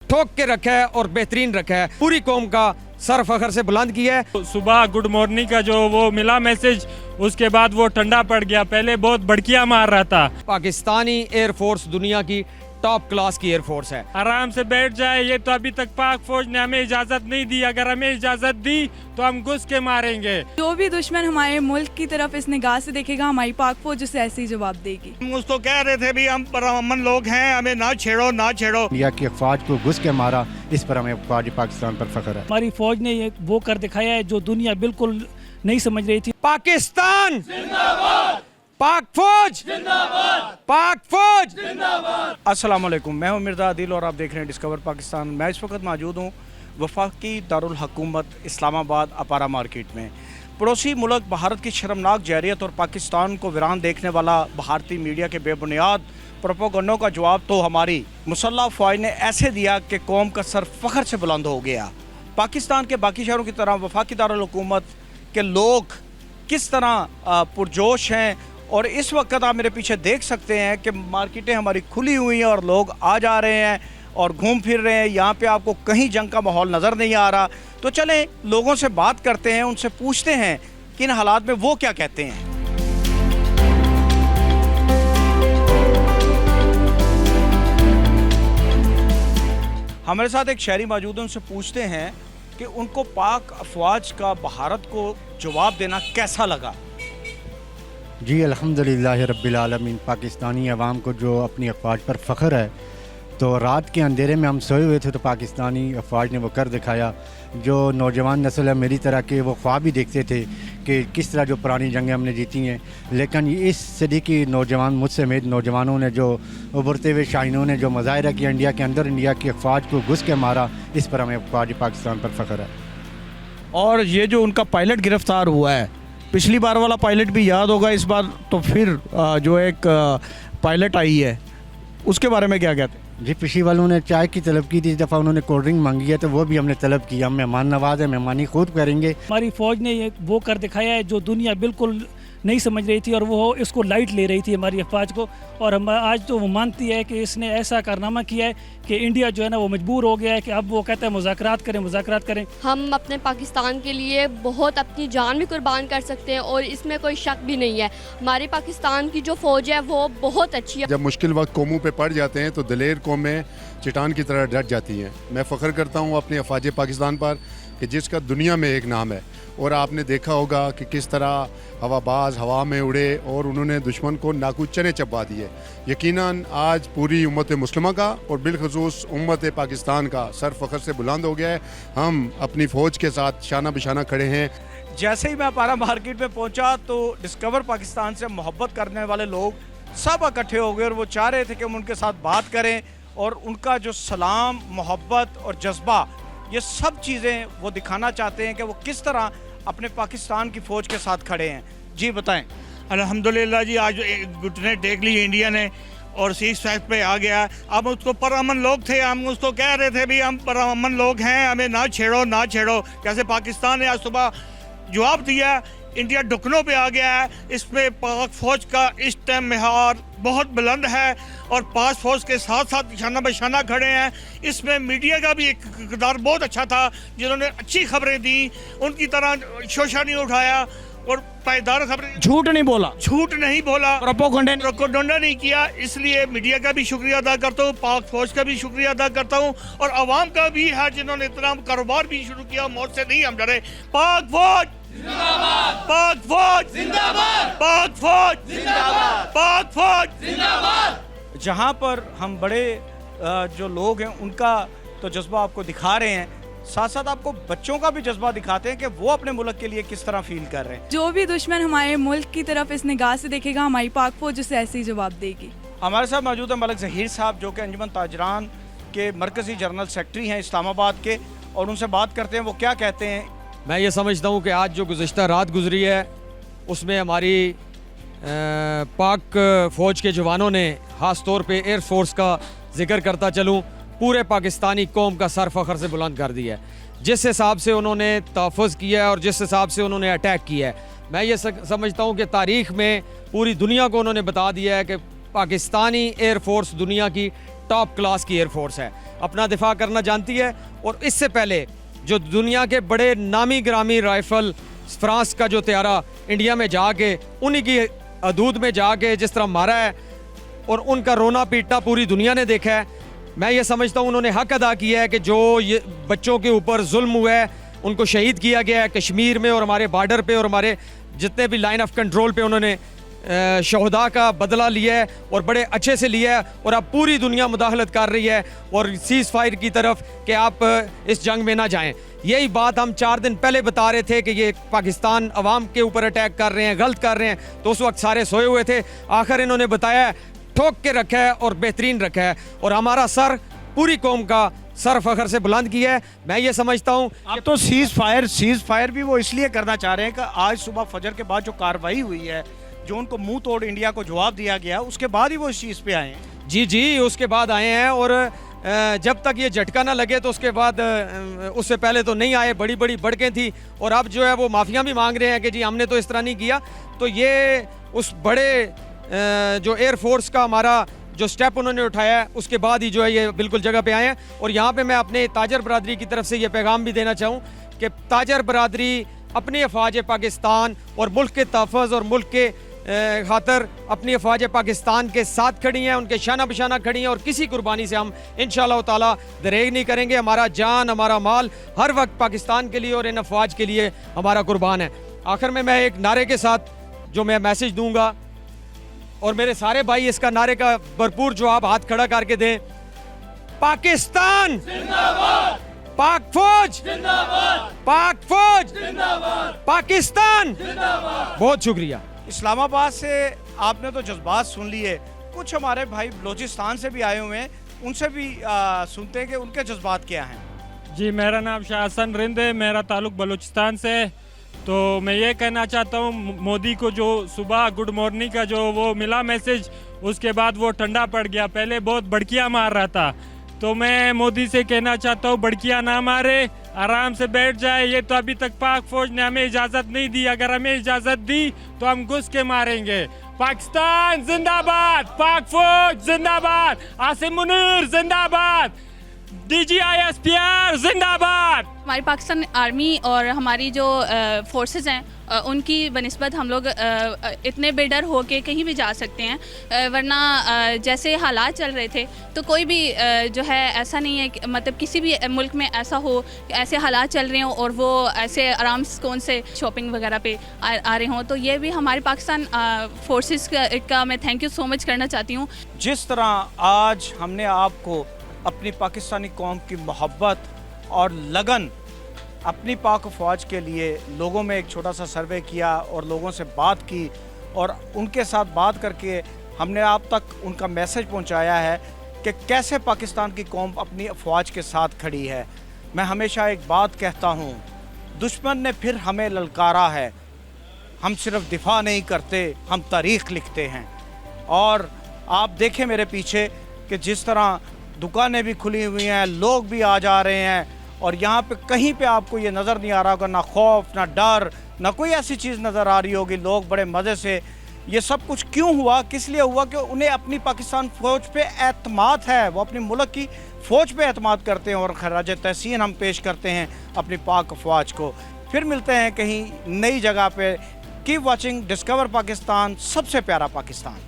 ठोक के रखा है और बेहतरीन रखा है, पूरी कौम का सर फखर से बुलंद किया है। सुबह गुड मॉर्निंग का जो वो मिला मैसेज, उसके बाद वो ठंडा पड़ गया, पहले बहुत भड़कियां मार रहा था। पाकिस्तानी एयरफोर्स दुनिया की टॉप क्लास की एयरफोर्स है। आराम से बैठ जाए, ये तो अभी तक पाक फौज ने हमें इजाजत नहीं दी, अगर हमें इजाजत दी तो हम घुस के मारेंगे। जो भी दुश्मन हमारे मुल्क की तरफ इस निगाह से देखेगा, हमारी पाक फौज उसे ऐसे ही जवाब देगी। हम उसको कह रहे थे भी हम परअमन लोग हैं, हमें ना छेड़ो ना छेड़ो। इंडिया की फौज को घुस के मारा, इस पर हमें फौज पाकिस्तान पर फख्र है। हमारी फौज ने ये वो कर दिखाया है जो दुनिया बिल्कुल नहीं समझ रही थी। पाकिस्तान जिंदाबाद, पाक फौज जिंदाबाद, पाक फौज जिंदाबाद। अस्सलाम वालेकुम, मैं हूं मिर्ज़ा आदिल और आप देख रहे हैं डिस्कवर पाकिस्तान। मैं इस वक्त मौजूद हूं वफाकी दारुल हुकूमत इस्लामाबाद अपारा मार्केट में। पड़ोसी मुल्क भारत की शर्मनाक जारियत और पाकिस्तान को वीरान देखने वाला भारतीय मीडिया के बेबुनियाद प्रोपेगेंडा का जवाब तो हमारी मुसल्लह फ़ौज ने ऐसे दिया कि कौम का सर फ़ख्र से बुलंद हो गया। पाकिस्तान के बाकी शहरों की तरह वफाकी दारुल हुकूमत के लोग किस तरह पुरजोश हैं, और इस वक्त आप मेरे पीछे देख सकते हैं कि मार्केटें हमारी खुली हुई हैं और लोग आ जा रहे हैं और घूम फिर रहे हैं। यहाँ पे आपको कहीं जंग का माहौल नज़र नहीं आ रहा। तो चलें लोगों से बात करते हैं, उनसे पूछते हैं कि इन हालात में वो क्या कहते हैं। हमारे साथ एक शहरी मौजूद है, उनसे पूछते हैं कि उनको पाक अफवाज का भारत को जवाब देना कैसा लगा। जी अल्हम्दुलिल्लाह रब्बिल आलमीन। पाकिस्तानी अवाम को जो अपनी अफवाज पर फ़ख्र है, तो रात के अंधेरे में हम सोए हुए थे तो पाकिस्तानी अफवाज ने वो कर दिखाया। जो नौजवान नस्ल है मेरी तरह के, वो ख्वाब ही देखते थे कि किस तरह जो पुरानी जंगें हमने जीती हैं, लेकिन इस सदी की नौजवान मुझसे समेत नौजवानों ने, जो उभरते हुए शाहीनों ने जो मुजाहिरा किया इंडिया के अंदर, इंडिया की अफवाज को घुस के मारा, इस पर हमें अफवाज पाकिस्तान पर फ़ख्र है। और ये जो उनका पायलट गिरफ्तार हुआ है, पिछली बार वाला पायलट भी याद होगा, इस बार तो फिर जो एक पायलट आई है, उसके बारे में क्या कहते हैं? जी, पिछली वालों ने चाय की तलब की थी, इस दफ़ा उन्होंने कोल्ड ड्रिंक मांगी है तो वो भी हमने तलब की। हम मेहमान नवाज है, मेहमानी खुद करेंगे। हमारी फौज ने ये वो कर दिखाया है जो दुनिया बिल्कुल नहीं समझ रही थी, और वो इसको लाइट ले रही थी हमारी अफवाज को। और हम आज तो वो मानती है कि इसने ऐसा कारनामा किया है कि इंडिया जो है ना वो मजबूर हो गया है कि अब वो कहता है मुज़ाकरात करें, मुज़ाकरात करें। हम अपने पाकिस्तान के लिए बहुत अपनी जान भी कुर्बान कर सकते हैं और इसमें कोई शक भी नहीं है। हमारी पाकिस्तान की जो फ़ौज है वो बहुत अच्छी है। जब मुश्किल वक्त कौमों पे पड़ जाते हैं तो दलेर कौमें चट्टान की तरह डट जाती हैं। मैं फ़ख्र करता हूँ अपनी अफवाज पाकिस्तान पर कि जिसका दुनिया में एक नाम है। और आपने देखा होगा कि किस तरह हवाबाज हवा में उड़े और उन्होंने दुश्मन को नाकूच चने चबा दिए। यकीनन आज पूरी उम्मत मुस्लिमा का और बिलखसूस उम्मत पाकिस्तान का सर फ़ख्र से बुलंद हो गया है। हम अपनी फ़ौज के साथ शाना बिशाना खड़े हैं। जैसे ही मैं अपारा मार्केट में पहुंचा तो डिस्कवर पाकिस्तान से मोहब्बत करने वाले लोग सब इकट्ठे हो गए और वो चाह रहे थे कि हम उनके साथ बात करें, और उनका जो सलाम, मोहब्बत और जज्बा, ये सब चीज़ें वो दिखाना चाहते हैं कि वो किस तरह अपने पाकिस्तान की फ़ौज के साथ खड़े हैं। जी बताएं। अल्हम्दुलिल्लाह जी, आज घुटने टेक ली इंडिया ने और सीज फायर पे आ गया। अब उसको परअमन लोग थे, हम उसको कह रहे थे भी हम परअमन लोग हैं, हमें ना छेड़ो ना छेड़ो। जैसे पाकिस्तान ने आज सुबह जवाब दिया, इंडिया ढुकनों पे आ गया है। इसमें पाक फौज का इस टाइम मेहार बहुत बुलंद है और पाक फौज के साथ साथ निशाना बशाना खड़े हैं। इसमें मीडिया का भी एक किरदार बहुत अच्छा था, जिन्होंने अच्छी खबरें दी, उनकी तरह शोशा नहीं उठाया और पायदार खबरें, झूठ नहीं बोला, प्रोपेगेंडा नहीं किया। इसलिए मीडिया का भी शुक्रिया अदा करता हूँ, पाक फौज का भी शुक्रिया अदा करता हूँ और आवाम का भी है जिन्होंने इतना कारोबार भी शुरू किया। मौत से नहीं हम डरे। पाक फौज जिंदाबाद, पाक फौज जिंदाबाद, पाक फौज जिंदाबाद, पाक फौज जिंदाबाद। जहाँ पर हम बड़े जो लोग हैं उनका तो जज्बा आपको दिखा रहे हैं, साथ साथ आपको बच्चों का भी जज्बा दिखाते हैं कि वो अपने मुल्क के लिए किस तरह फील कर रहे हैं। जो भी दुश्मन हमारे मुल्क की तरफ इस निगाह से देखेगा, हमारी पाक फौज उसे ऐसे ही जवाब देगी। हमारे साथ मौजूद है मलिक ज़हीर साहब, जो कि अंजुमन ताजरान के मरकज़ी जनरल सेक्रेटरी हैं इस्लामाबाद के, और उनसे बात करते हैं वो क्या कहते हैं। मैं ये समझता हूँ कि आज जो गुज़िश्ता रात गुजरी है उसमें हमारी पाक फ़ौज के जवानों ने, ख़ास तौर पे एयर फोर्स का जिक्र करता चलूँ, पूरे पाकिस्तानी कौम का सर फ़ख्र से बुलंद कर दिया है। जिस हिसाब से उन्होंने तहफ़्फ़ुज़ किया है और जिस हिसाब से उन्होंने अटैक किया है, मैं ये समझता हूँ कि तारीख़ में पूरी दुनिया को उन्होंने बता दिया है कि पाकिस्तानी एयर फोर्स दुनिया की टॉप क्लास की एयर फोर्स है। अपना दिफा करना जानती है। और इससे पहले जो दुनिया के बड़े नामी ग्रामी राइफल फ्रांस का जो त्यारा इंडिया में जाके उन्हीं की हदूद में जाके जिस तरह मारा है और उनका रोना पीटना पूरी दुनिया ने देखा है, मैं ये समझता हूँ उन्होंने हक अदा किया है कि जो ये बच्चों के ऊपर जुल्म हुआ है, उनको शहीद किया गया है कश्मीर में और हमारे बॉर्डर पे और हमारे जितने भी लाइन ऑफ कंट्रोल पे उन्होंने शहदा का बदला लिया है और बड़े अच्छे से लिया है। और अब पूरी दुनिया मुदाखलत कर रही है और सीज़ फायर की तरफ कि आप इस जंग में ना जाएं। यही बात हम 4 दिन पहले बता रहे थे कि ये पाकिस्तान अवाम के ऊपर अटैक कर रहे हैं, गलत कर रहे हैं, तो उस वक्त सारे सोए हुए थे। आखिर इन्होंने बताया है, ठोक के रखा है और बेहतरीन रखा है और हमारा सर पूरी कौम का सर फखर से बुलंद किया है। मैं ये समझता हूँ अब तो सीज़ फायर भी वो इसलिए करना चाह रहे हैं कि आज सुबह फजर के बाद जो कार्रवाई हुई है, जो उनको मुंह तोड़ इंडिया को जवाब दिया गया, उसके बाद ही वो इस चीज़ पे आए हैं। जी उसके बाद आए हैं और जब तक ये झटका ना लगे तो उसके बाद उससे पहले तो नहीं आए, बड़ी बड़ी बढ़कें थी। और अब जो है वो माफिया भी मांग रहे हैं कि जी हमने तो इस तरह नहीं किया। तो ये उस बड़े जो एयरफोर्स का हमारा जो स्टेप उन्होंने उठाया है उसके बाद ही जो है ये बिल्कुल जगह पे आए हैं। और यहाँ पे मैं अपने ताजर बरादरी की तरफ से ये पैगाम भी देना चाहूँ कि ताजर बरादरी अपनी अफवाज पाकिस्तान और मुल्क के तहफ़्फ़ुज़ और मुल्क के खातर अपनी अफवाज पाकिस्तान के साथ खड़ी हैं, उनके शाना बशाना खड़ी हैं और किसी कुर्बानी से हम इंशाअल्लाह ताला दरेग नहीं करेंगे। हमारा जान हमारा माल हर वक्त पाकिस्तान के लिए और इन अफवाज के लिए हमारा कुर्बान है। आखिर में मैं एक नारे के साथ जो मैं मैसेज दूंगा और मेरे सारे भाई इसका नारे का भरपूर जवाब हाथ खड़ा करके दें। पाकिस्तान जिंदाबाद, पाक फौज जिंदाबाद, पाक फौज जिंदाबाद, पाकिस्तान जिंदाबाद। बहुत शुक्रिया। इस्लामाबाद से आपने तो जज्बात सुन लिए, कुछ हमारे भाई बलोचिस्तान से भी आए हुए हैं, उनसे भी सुनते हैं कि उनके जज्बात क्या हैं। जी, मेरा नाम शाहसन रिंद है, मेरा ताल्लुक बलूचिस्तान से है। तो मैं ये कहना चाहता हूँ मोदी को जो सुबह गुड मॉर्निंग का जो वो मिला मैसेज, उसके बाद वो ठंडा पड़ गया। पहले बहुत बड़कियाँ मार रहा था, तो मैं मोदी से कहना चाहता हूँ बड़कियाँ ना मारे, आराम से बैठ जाए। ये तो अभी तक पाक फौज ने हमें इजाज़त नहीं दी, अगर हमें इजाज़त दी तो हम घुस के मारेंगे। पाकिस्तान जिंदाबाद, पाक फौज जिंदाबाद, आसिम मुनीर जिंदाबाद, DGISPR जिंदाबाद। हमारी पाकिस्तान आर्मी और हमारी जो फोर्सेस हैं उनकी बनिस्बत हम लोग इतने बेडर हो के कहीं भी जा सकते हैं, वरना जैसे हालात चल रहे थे तो कोई भी जो है ऐसा नहीं है कि मतलब किसी भी मुल्क में ऐसा हो, ऐसे हालात चल रहे हों और वो ऐसे आराम सुकून से शॉपिंग वगैरह पे आ रहे हों। तो ये भी हमारे पाकिस्तान फोर्सेस का मैं थैंक यू सो मच करना चाहती हूँ। जिस तरह आज हमने आपको अपनी पाकिस्तानी कौम की मोहब्बत और लगन अपनी पाक फ़ौज के लिए लोगों में एक छोटा सा सर्वे किया और लोगों से बात की और उनके साथ बात करके हमने आप तक उनका मैसेज पहुंचाया है कि कैसे पाकिस्तान की कौम अपनी फ़ौज के साथ खड़ी है। मैं हमेशा एक बात कहता हूं, दुश्मन ने फिर हमें ललकारा है, हम सिर्फ दिफा नहीं करते, हम तारीख़ लिखते हैं। और आप देखें मेरे पीछे कि जिस तरह दुकानें भी खुली हुई हैं, लोग भी आ जा रहे हैं और यहाँ पे कहीं पे आपको ये नज़र नहीं आ रहा होगा, ना खौफ ना डर ना कोई ऐसी चीज़ नज़र आ रही होगी। लोग बड़े मज़े से, ये सब कुछ क्यों हुआ, किस लिए हुआ कि उन्हें अपनी पाकिस्तान फ़ौज पे एतमाद है, वो अपनी मुल्क की फ़ौज पे एतमाद करते हैं और खराज तहसीन हम पेश करते हैं अपनी पाक फ़ौज को। फिर मिलते हैं कहीं नई जगह पे। कीप वॉचिंग डिस्कवर पाकिस्तान, सबसे प्यारा पाकिस्तान।